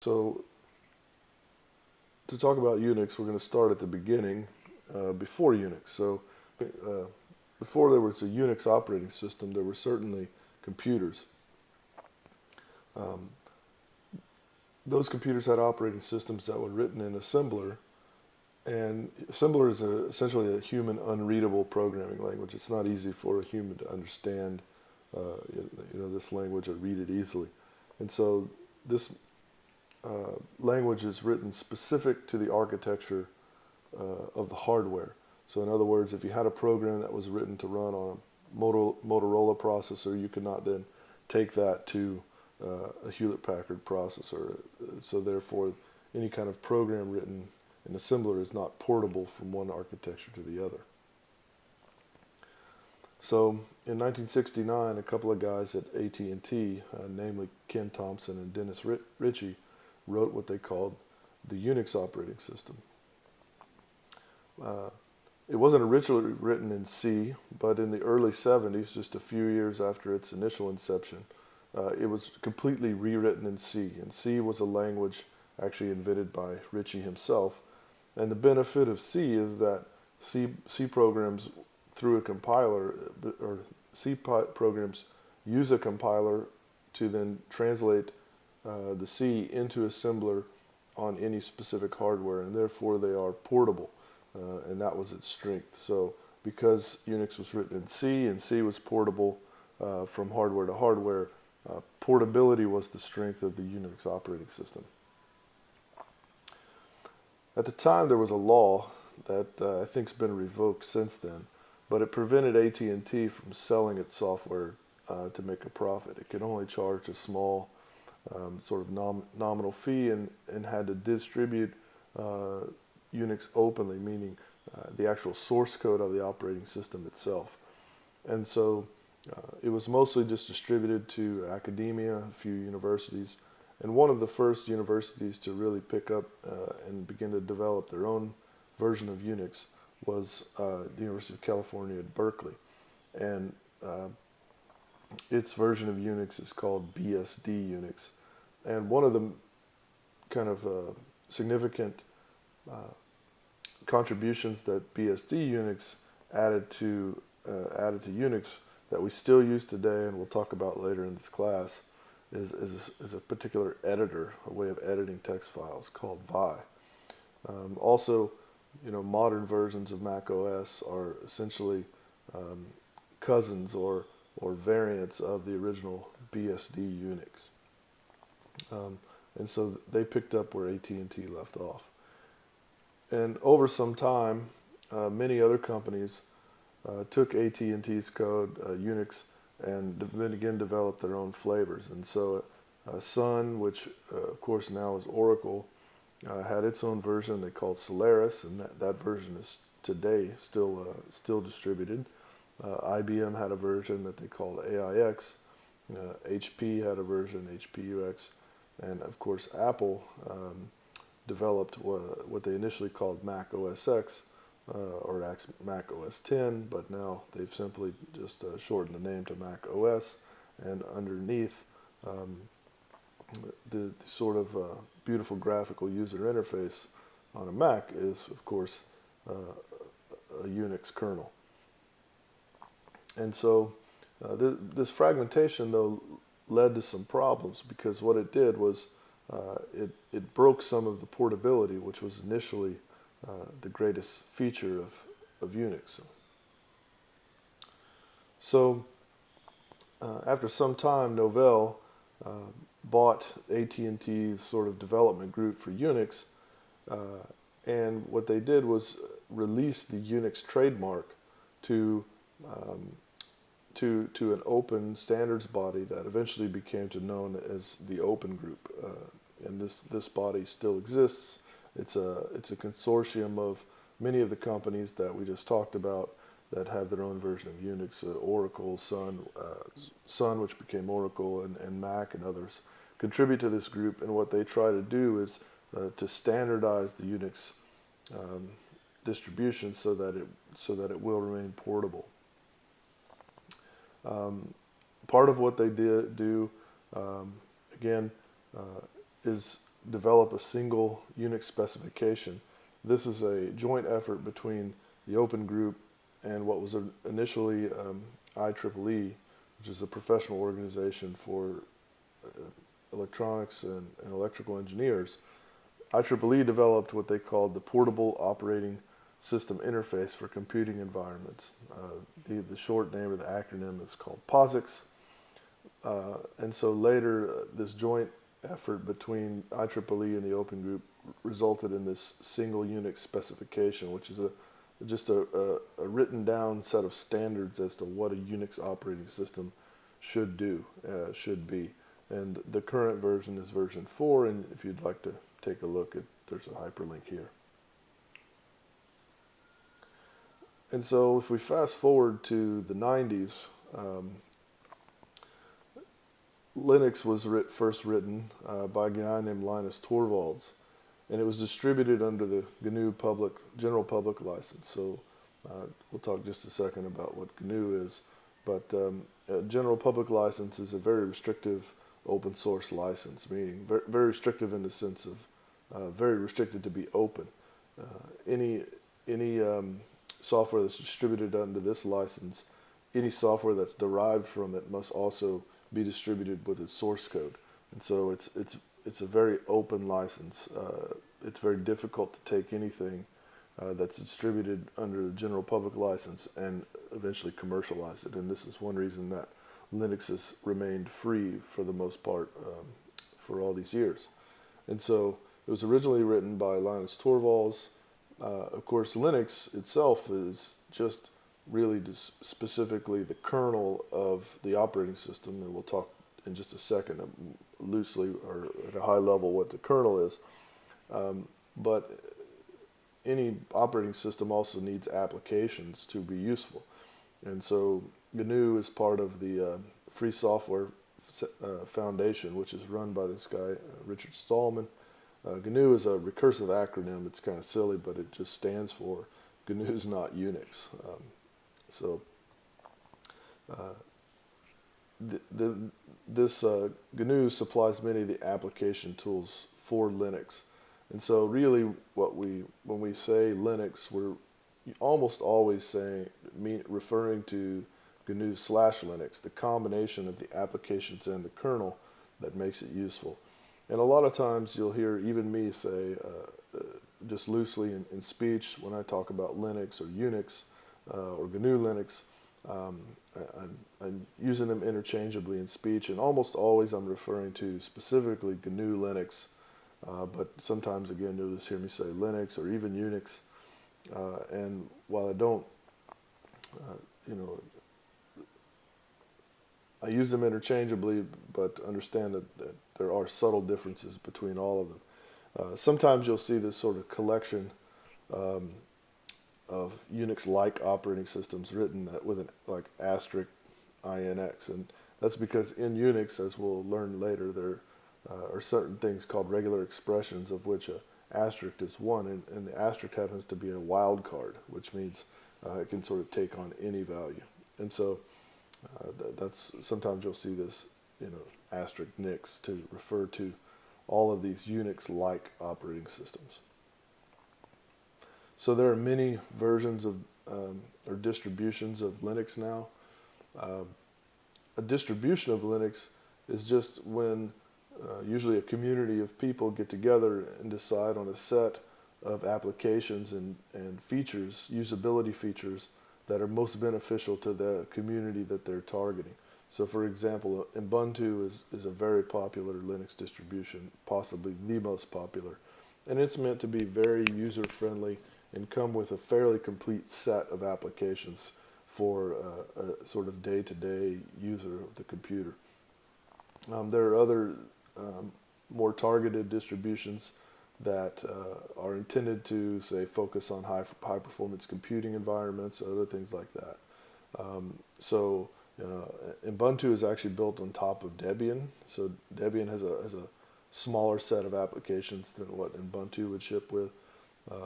So to talk about Unix, we're going to start at the beginning, before Unix. So before there was a Unix operating system, there were certainly computers. Those computers had operating systems that were written in assembler, and assembler is essentially a human unreadable programming language. It's not easy for a human to understand this language or read it easily. And so this language is written specific to the architecture of the hardware. So in other words, if you had a program that was written to run on a Motorola processor, you could not then take that to a Hewlett-Packard processor. So therefore, any kind of program written in assembler is not portable from one architecture to the other. So in 1969, a couple of guys at AT&T, namely Ken Thompson and Dennis Ritchie, wrote what they called the Unix operating system. It wasn't originally written in C, but in the early 70s, just a few years after its initial inception, it was completely rewritten in C. And C was a language actually invented by Ritchie himself. And the benefit of C is that C programs through a compiler, or C programs use a compiler to then translate the C into assembler on any specific hardware, and therefore they are portable, and that was its strength. So because Unix was written in C and C was portable from hardware to hardware, portability was the strength of the Unix operating system. At the time, there was a law that I think has been revoked since then, but it prevented AT&T from selling its software to make a profit. It could only charge a small sort of nominal fee and had to distribute Unix openly, meaning the actual source code of the operating system itself. And so it was mostly just distributed to academia, a few universities, and one of the first universities to really pick up and begin to develop their own version of Unix was the University of California at Berkeley. And its version of Unix is called BSD Unix. And one of the kind of significant contributions that BSD Unix added to Unix that we still use today, and we'll talk about later in this class, is a particular editor, a way of editing text files called Vi. Also, modern versions of Mac OS are essentially cousins or variants of the original BSD Unix. And so they picked up where AT&T left off. And over some time, many other companies took AT&T's code, Unix, and then again developed their own flavors. And so Sun, which of course now is Oracle, had its own version they called Solaris, and that version is today still distributed. IBM had a version that they called AIX. HP had a version, HPUX, and of course Apple developed what they initially called Mac OS X, or Mac OS X, but now they've simply just shortened the name to Mac OS, and underneath the sort of beautiful graphical user interface on a Mac is, of course, a Unix kernel. And so this fragmentation, though, led to some problems, because what it did was it broke some of the portability, which was initially the greatest feature of Unix. So after some time, Novell bought AT&T's sort of development group for Unix, and what they did was release the Unix trademark to an open standards body that eventually became known as the Open Group, and this body still exists. It's a consortium of many of the companies that we just talked about that have their own version of Unix, Oracle, Sun, which became Oracle, and Mac and others contribute to this group. And what they try to do is to standardize the Unix distribution so that it will remain portable. Part of what they do, again, is develop a single Unix specification. This is a joint effort between the open group and what was initially IEEE, which is a professional organization for electronics and electrical engineers. IEEE developed what they called the Portable Operating System Interface for Computing Environments. The short name of the acronym is called POSIX. And so later, this joint effort between IEEE and the Open Group resulted in this single Unix specification, which is just a written down set of standards as to what a Unix operating system should do, should be. And the current version is version 4, and if you'd like to take a look, there's a hyperlink here. And so if we fast forward to the 90s, Linux was first written by a guy named Linus Torvalds, and it was distributed under the GNU general public license. So we'll talk just a second about what GNU is, but general public license is a very restrictive open source license, meaning very restrictive in the sense of very restricted to be open. Any software that's distributed under this license, any software that's derived from it must also be distributed with its source code. And so it's a very open license. It's very difficult to take anything that's distributed under the general public license and eventually commercialize it. And this is one reason that Linux has remained free for the most part for all these years. And so it was originally written by Linus Torvalds. Of course, Linux itself is just really specifically the kernel of the operating system, and we'll talk in just a second loosely or at a high level what the kernel is. But any operating system also needs applications to be useful. And so GNU is part of the Free Software Foundation, which is run by this guy, Richard Stallman. GNU is a recursive acronym. It's kind of silly, but it just stands for GNU is not Unix. This GNU supplies many of the application tools for Linux. And so really when we say Linux, we're almost always referring to GNU/Linux, the combination of the applications and the kernel that makes it useful. And a lot of times you'll hear even me say, just loosely in speech, when I talk about Linux or Unix or GNU Linux, I'm using them interchangeably in speech, and almost always I'm referring to specifically GNU Linux, but sometimes again you'll just hear me say Linux or even Unix, and while I don't, I use them interchangeably, but understand that there are subtle differences between all of them. Sometimes you'll see this sort of collection of Unix-like operating systems written with an asterisk INX, and that's because in Unix, as we'll learn later, there are certain things called regular expressions, of which a asterisk is one, and the asterisk happens to be a wild card, which means it can sort of take on any value. And so that's sometimes you'll see this, asterisk nix to refer to all of these Unix-like operating systems. So there are many versions of or distributions of Linux now. A distribution of Linux is just when usually a community of people get together and decide on a set of applications and features, usability features, that are most beneficial to the community that they're targeting. So for example, Ubuntu is a very popular Linux distribution, possibly the most popular. And it's meant to be very user-friendly and come with a fairly complete set of applications for a sort of day-to-day user of the computer. There are other more targeted distributions that are intended to, say, focus on high-performance computing environments, or other things like that. Ubuntu is actually built on top of Debian. So Debian has a smaller set of applications than what Ubuntu would ship with.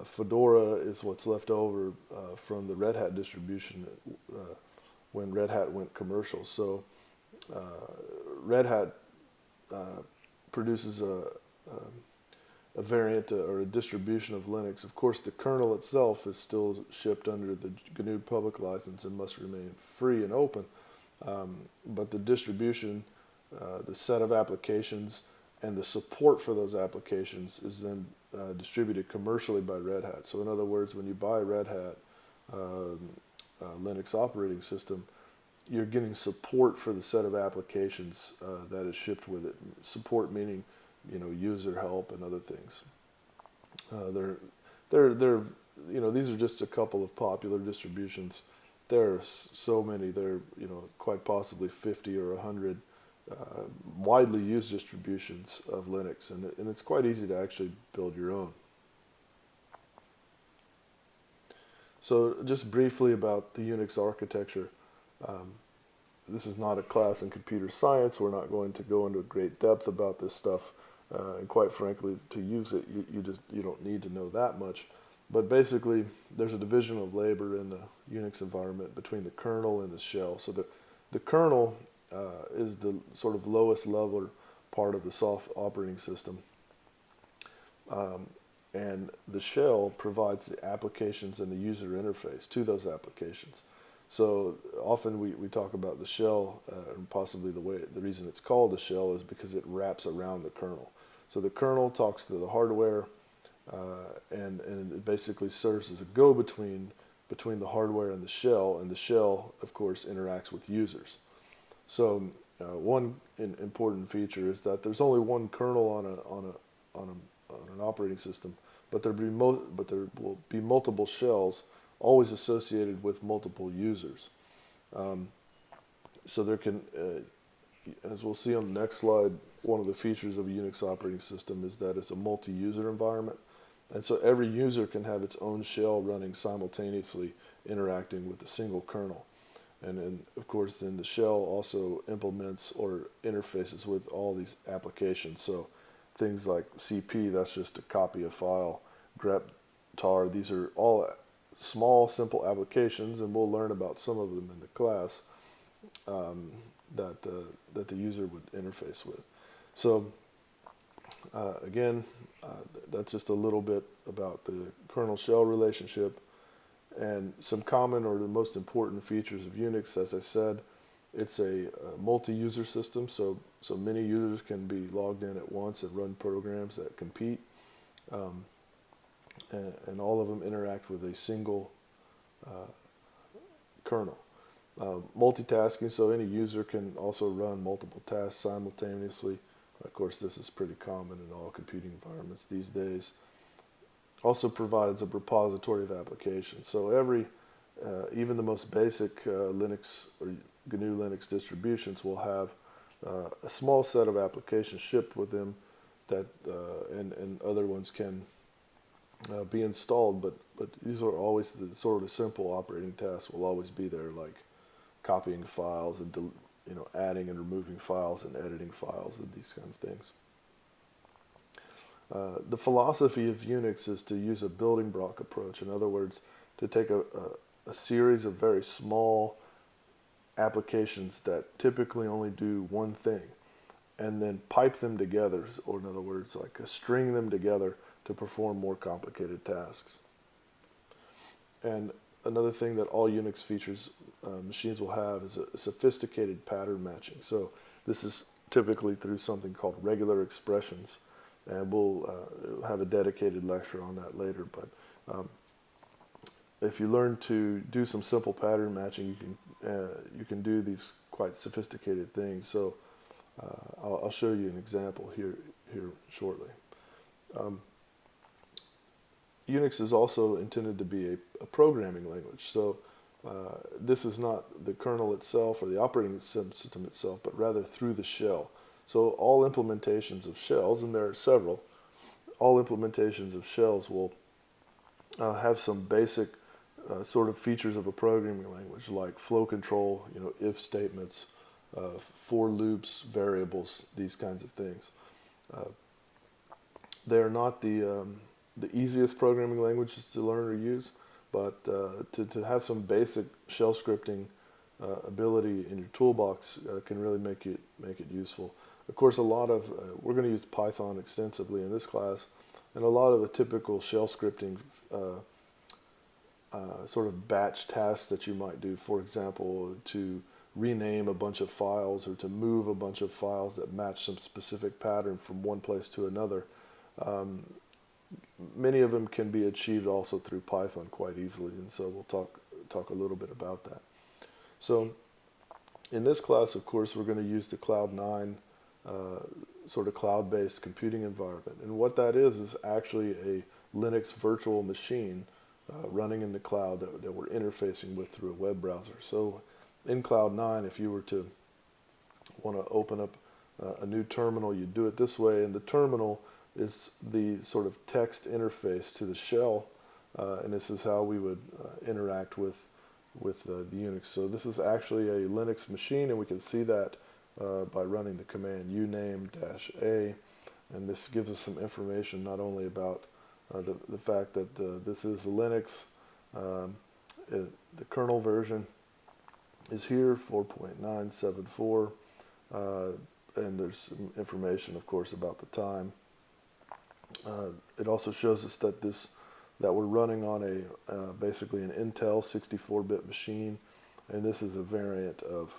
Fedora is what's left over from the Red Hat distribution when Red Hat went commercial. So Red Hat produces a variant or a distribution of Linux. Of course, the kernel itself is still shipped under the GNU public license and must remain free and open. But the distribution, the set of applications, and the support for those applications is then distributed commercially by Red Hat. So in other words, when you buy a Red Hat Linux operating system, you're getting support for the set of applications that is shipped with it. Support meaning, user help and other things. These are just a couple of popular distributions. There are so many. There are, quite possibly 50 or 100 widely used distributions of Linux, and it's quite easy to actually build your own. So just briefly about the Unix architecture. This is not a class in computer science. We're not going to go into great depth about this stuff, and quite frankly, to use it, you don't need to know that much. But basically, there's a division of labor in the Unix environment between the kernel and the shell. So the kernel is the sort of lowest level part of the soft operating system. And the shell provides the applications and the user interface to those applications. So often we talk about the shell, and possibly the reason it's called a shell is because it wraps around the kernel. So the kernel talks to the hardware, and it basically serves as a go-between between the hardware and the shell, of course, interacts with users. So one important feature is that there's only one kernel on an operating system, but there will be multiple shells, always associated with multiple users. So there can, as we'll see on the next slide, one of the features of a Unix operating system is that it's a multi-user environment. And so every user can have its own shell running simultaneously, interacting with a single kernel. And then, of course, then the shell also implements or interfaces with all these applications. So things like CP, that's just to copy a file, grep, tar, these are all small, simple applications, and we'll learn about some of them in the class that the user would interface with. So again, that's just a little bit about the kernel-shell relationship. And some common or the most important features of Unix, as I said, it's a multi-user system, so many users can be logged in at once and run programs that compete. And all of them interact with a single kernel. Multitasking, so any user can also run multiple tasks simultaneously. Of course, this is pretty common in all computing environments these days. Also provides a repository of applications. So even the most basic Linux or GNU Linux distributions will have a small set of applications shipped with them that and other ones can be installed, but these are always the sort of simple operating tasks will always be there, like copying files and adding and removing files and editing files and these kind of things. The philosophy of Unix is to use a building block approach. In other words, to take a series of very small applications that typically only do one thing, and then pipe them together, or in other words, like string them together to perform more complicated tasks. And another thing that all Unix features machines will have is a sophisticated pattern matching. So this is typically through something called regular expressions. And we'll have a dedicated lecture on that later. But if you learn to do some simple pattern matching, you can do these quite sophisticated things. So I'll show you an example here shortly. Unix is also intended to be a programming language. So this is not the kernel itself or the operating system itself, but rather through the shell. So all implementations of shells, and there are several, all implementations of shells will have some basic sort of features of a programming language, like flow control, if statements, for loops, variables, these kinds of things. They are not the easiest programming languages to learn or use, but to have some basic shell scripting ability in your toolbox can really make it useful. Of course, we're going to use Python extensively in this class, And a lot of the typical shell scripting sort of batch tasks that you might do, for example, to rename a bunch of files or to move a bunch of files that match some specific pattern from one place to another. Many of them can be achieved also through Python quite easily, and so we'll talk a little bit about that. So in this class, of course, we're going to use the Cloud9 sort of cloud-based computing environment. And what that is actually a Linux virtual machine running in the cloud that we're interfacing with through a web browser. So in Cloud9, if you were to want to open up a new terminal, you do it this way, and the terminal is the sort of text interface to the shell, and this is how we would interact with the Unix. So this is actually a Linux machine, and we can see that by running the command uname-a, and this gives us some information not only about the fact that this is Linux, the kernel version is here, 4.974, and there's some information, of course, about the time. It also shows us that we're running on basically an Intel 64-bit machine, and this is a variant of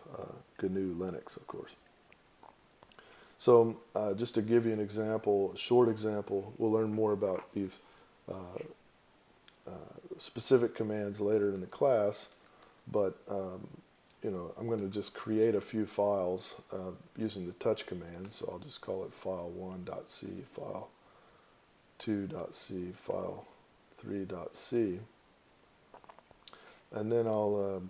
GNU Linux, of course. So just to give you an example, a short example, we'll learn more about these specific commands later in the class, but I'm going to just create a few files using the touch command, so I'll just call it file1.c, file2.c, file3.c, and then I'll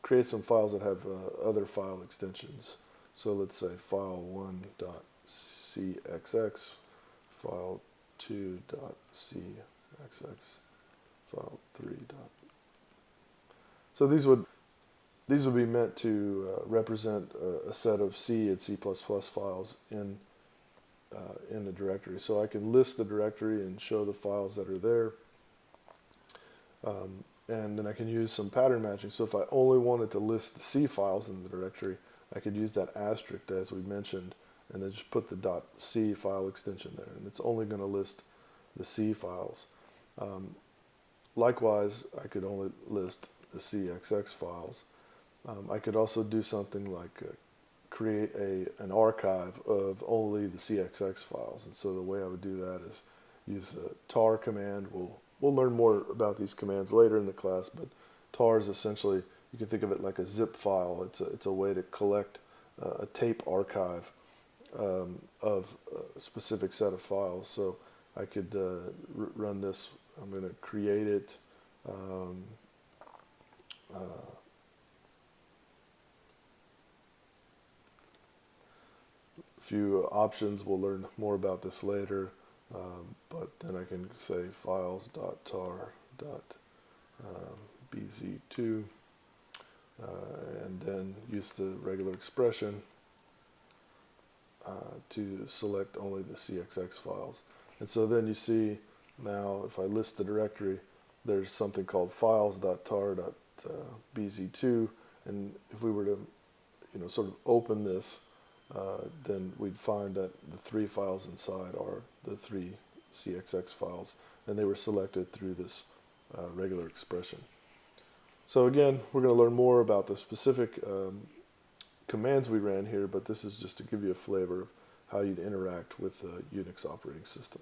create some files that have other file extensions. So let's say file1.cxx, file2.cxx, file3. So these would be meant to represent a set of C and C++ files in the directory. So I can list the directory and show the files that are there. And then I can use some pattern matching. So if I only wanted to list the C files in the directory, I could use that asterisk as we mentioned, and then just put the .c file extension there, and it's only going to list the C files. Likewise, I could only list the CXX files. I could also do something like create an archive of only the CXX files, and so the way I would do that is use a tar command. We'll learn more about these commands later in the class, but tar is essentially, you can think of it like a zip file. It's a way to collect a tape archive of a specific set of files. So I could run this. I'm going to create it. A few options. We'll learn more about this later. But then I can say files.tar.bz2 and then use the regular expression to select only the CXX files. And so then you see now if I list the directory, there's something called files.tar.bz2, and if we were to sort of open this, then we'd find that the three files inside are the three CXX files, and they were selected through this regular expression. So again, we're going to learn more about the specific commands we ran here, but this is just to give you a flavor of how you'd interact with the Unix operating system.